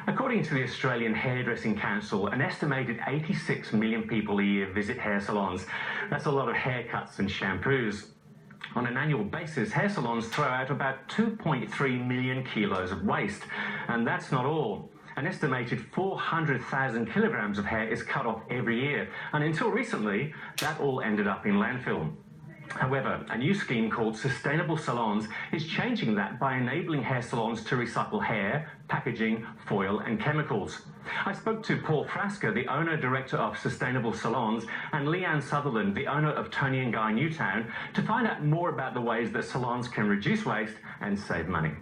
According to the Australian Hairdressing Council, an estimated 86 million people a year visit hair salons. That's a lot of haircuts and shampoos. On an annual basis, hair salons throw out about 2.3 million kilos of waste. And that's not all. An estimated 400,000 kilograms of hair is cut off every year. And until recently, that all ended up in landfill. However, a new scheme called Sustainable Salons is changing that by enabling hair salons to recycle hair, packaging, foil and chemicals. I spoke to Paul Frasca, the owner-director of Sustainable Salons, and Leanne Sutherland, the owner of Toni&Guy Newtown, to find out more about the ways that salons can reduce waste and save money.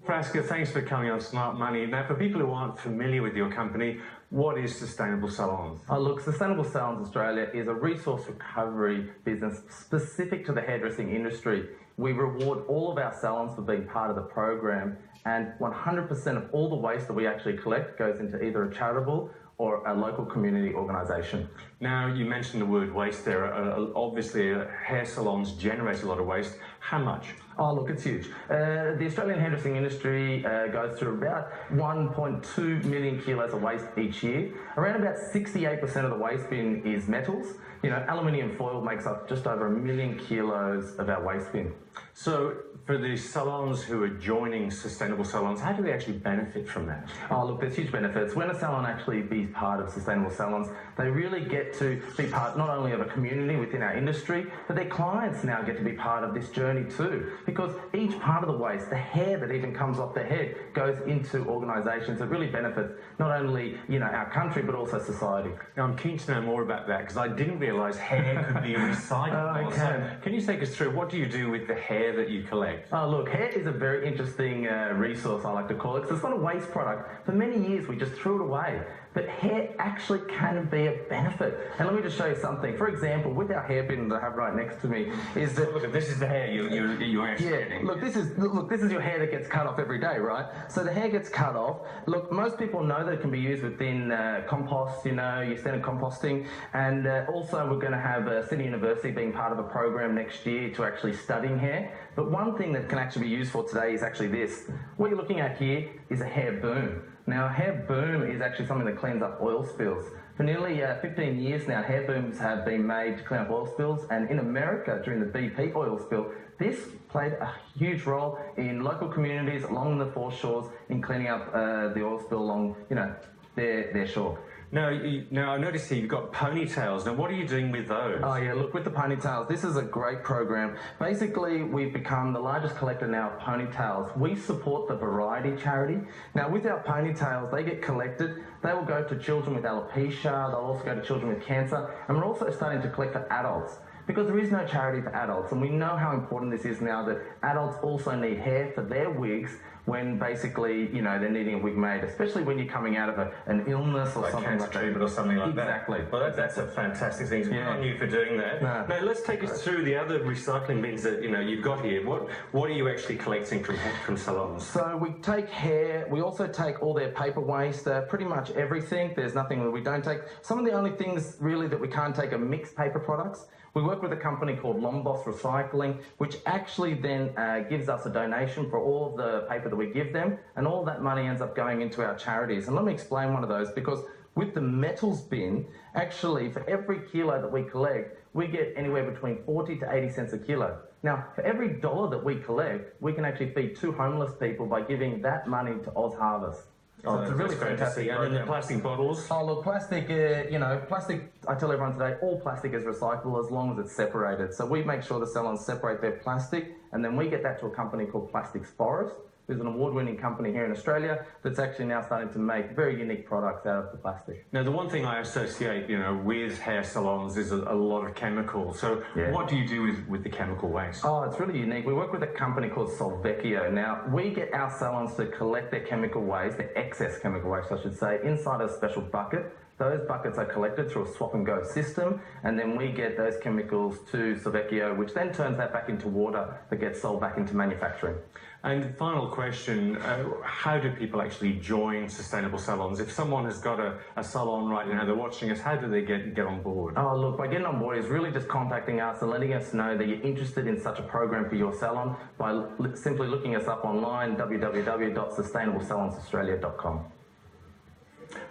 Frasca, thanks for coming on Smart Money. Now, for people who aren't familiar with your company, what is Sustainable Salons? Look, Sustainable Salons Australia is a resource recovery business specific to the hairdressing industry. We reward all of our salons for being part of the program, and 100% of all the waste that we actually collect goes into either a charitable or a local community organisation. Now, you mentioned the word waste there. Obviously, hair salons generate a lot of waste. How much? Oh, look, it's huge. The Australian hairdressing industry goes through about 1.2 million kilos of waste each year. Around about 68% of the waste bin is metals. You know, aluminium foil makes up just over 1 million kilos of our waste bin. So, for the salons who are joining Sustainable Salons, how do they actually benefit from that? Oh, look, there's huge benefits. When a salon actually be part of Sustainable Salons, they really get to be part not only of a community within our industry, but their clients now get to be part of this journey too. Because each part of the waste, the hair that even comes off the head, goes into organisations that really benefits not only, you know, our country, but also society. Now, I'm keen to know more about that because I didn't realise hair could be recyclable. So, can you take us through what do you do with the hair that you collect? Oh, look, hair is a very interesting resource, I like to call it, because it's not a waste product. For many years, we just threw it away. But hair actually can be a benefit. And let me just show you something. For example, with our hair bin that I have right next to me, is that... Look, this is the hair you're actually getting. Look, this is your hair that gets cut off every day, right? So the hair gets cut off. Look, most people know that it can be used within compost, you know, your standard composting. And also we're going to have Sydney University being part of a program next year to actually studying hair. But one thing that can actually be used for today is actually this. What you're looking at here is a hair boom. Now, a hair boom is actually something that cleans up oil spills. For nearly 15 years now, hair booms have been made to clean up oil spills, and in America, during the BP oil spill, this played a huge role in local communities along the foreshores in cleaning up the oil spill along, you know, their shore. Now, I noticed here you've got ponytails. Now, what are you doing with those? Oh, yeah, look, with the ponytails, this is a great program. Basically, we've become the largest collector now of ponytails. We support the Variety charity. Now, with our ponytails, they get collected. They will go to children with alopecia. They'll also go to children with cancer. And we're also starting to collect for adults, because there is no charity for adults, and we know how important this is now that adults also need hair for their wigs when basically, you know, they're needing a wig made, especially when you're coming out of an illness or like something like that. treatment or something like exactly. that. Well, that's a fantastic thing. Good on you for doing that. No. Now, let's take us through the other recycling bins that, you know, you've got here. What are you actually collecting from salons? So we take hair, we also take all their paper waste, pretty much everything. There's nothing that we don't take. Some of the only things really that we can't take are mixed paper products. We work with a company called Lombos Recycling, which actually then gives us a donation for all of the paper that we give them, and all that money ends up going into our charities. And let me explain one of those, because with the metals bin, actually for every kilo that we collect, we get anywhere between 40 to 80 cents a kilo. Now, for every dollar that we collect, we can actually feed 2 homeless people by giving that money to Oz Harvest. So it's a really fantastic program. And then the plastic bottles? Oh, look, plastic, you know, plastic, I tell everyone today, all plastic is recyclable as long as it's separated. So we make sure the salons separate their plastic, and then we get that to a company called Plastics Forest. There's an award-winning company here in Australia that's actually now starting to make very unique products out of the plastic. Now, the one thing I associate, you know, with hair salons is a lot of chemicals. So what do you do with the chemical waste? Oh, it's really unique. We work with a company called Solvecchio. Now, we get our salons to collect their chemical waste, their excess chemical waste, I should say, inside a special bucket. Those buckets are collected through a swap and go system, and then we get those chemicals to Silvecchio, which then turns that back into water that gets sold back into manufacturing. And final question, how do people actually join sustainable salons? If someone has got a salon right now, they're watching us, how do they get on board? Oh, look, by getting on board is really just contacting us and letting us know that you're interested in such a program for your salon by simply looking us up online, www.sustainablesalonsaustralia.com.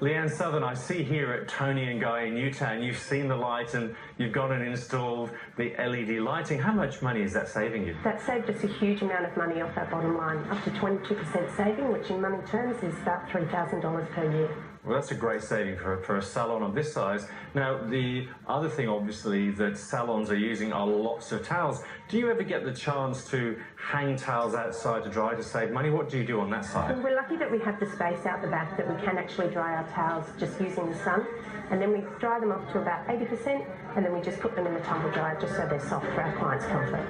Leanne Southern, I see here at Toni&Guy in Newtown, you've seen the light and you've got and installed the LED lighting. How much money is that saving you? That saved us a huge amount of money off our bottom line, up to 22% saving, which in money terms is about $3,000 per year. Well, that's a great saving for a salon of this size. Now, the other thing, obviously, that salons are using are lots of towels. Do you ever get the chance to hang towels outside to dry to save money? What do you do on that side? Well, we're lucky that we have the space out the back that we can actually dry our towels just using the sun. And then we dry them off to about 80%, and then we just put them in the tumble dryer just so they're soft for our clients' comfort.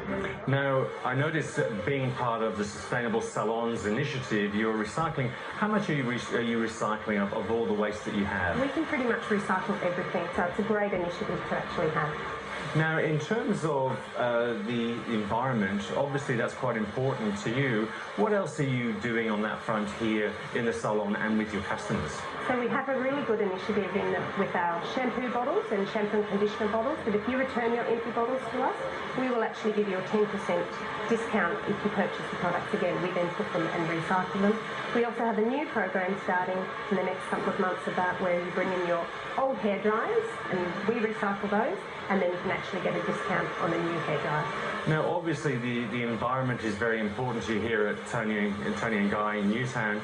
Now, I noticed that being part of the Sustainable Salons initiative, you're recycling. How much are you recycling of all the waste that you have? We can pretty much recycle everything, so it's a great initiative to actually have. Now, in terms of the environment, obviously that's quite important to you. What else are you doing on that front here in the salon and with your customers? So we have a really good initiative with our shampoo bottles and shampoo and conditioner bottles, that if you return your empty bottles to us, we will actually give you a 10% discount if you purchase the products again. We then put them and recycle them. We also have a new program starting in the next couple of months about where you bring in your old hair dryers and we recycle those, and then you can actually get a discount on a new hair dryer. Now, obviously, the environment is very important to you here at Toni&Guy in Newtown.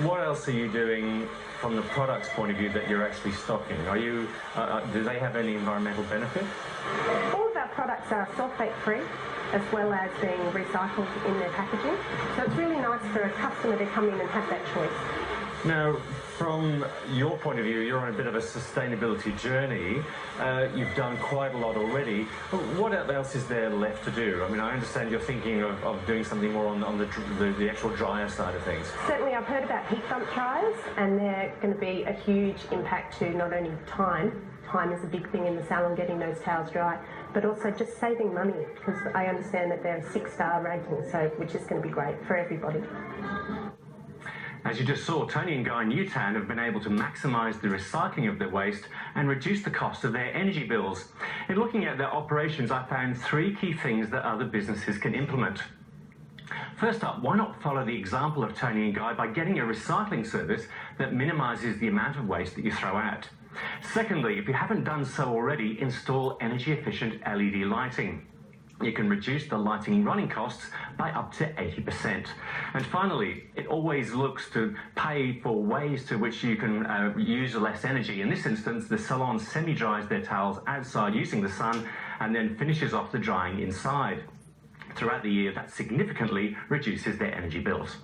What else are you doing from the product's point of view that you're actually stocking? Do they have any environmental benefit? All of our products are sulfate-free, as well as being recycled in their packaging. So it's really nice for a customer to come in and have that choice. Now, from your point of view, you're on a bit of a sustainability journey. You've done quite a lot already. What else is there left to do? I mean, I understand you're thinking of doing something more on the actual dryer side of things. Certainly, I've heard about heat pump dryers, and they're going to be a huge impact to not only time. Time is a big thing in the salon, getting those towels dry, but also just saving money, because I understand that they're a 6-star rating, so which is going to be great for everybody. As you just saw, Toni&Guy Newtown have been able to maximise the recycling of their waste and reduce the cost of their energy bills. In looking at their operations, I found 3 key things that other businesses can implement. First up, why not follow the example of Toni&Guy by getting a recycling service that minimises the amount of waste that you throw out? Secondly, if you haven't done so already, install energy-efficient LED lighting. You can reduce the lighting running costs by up to 80%. And finally, it always looks to pay for ways to which you can use less energy. In this instance, the salon semi-dries their towels outside using the sun and then finishes off the drying inside. Throughout the year, that significantly reduces their energy bills.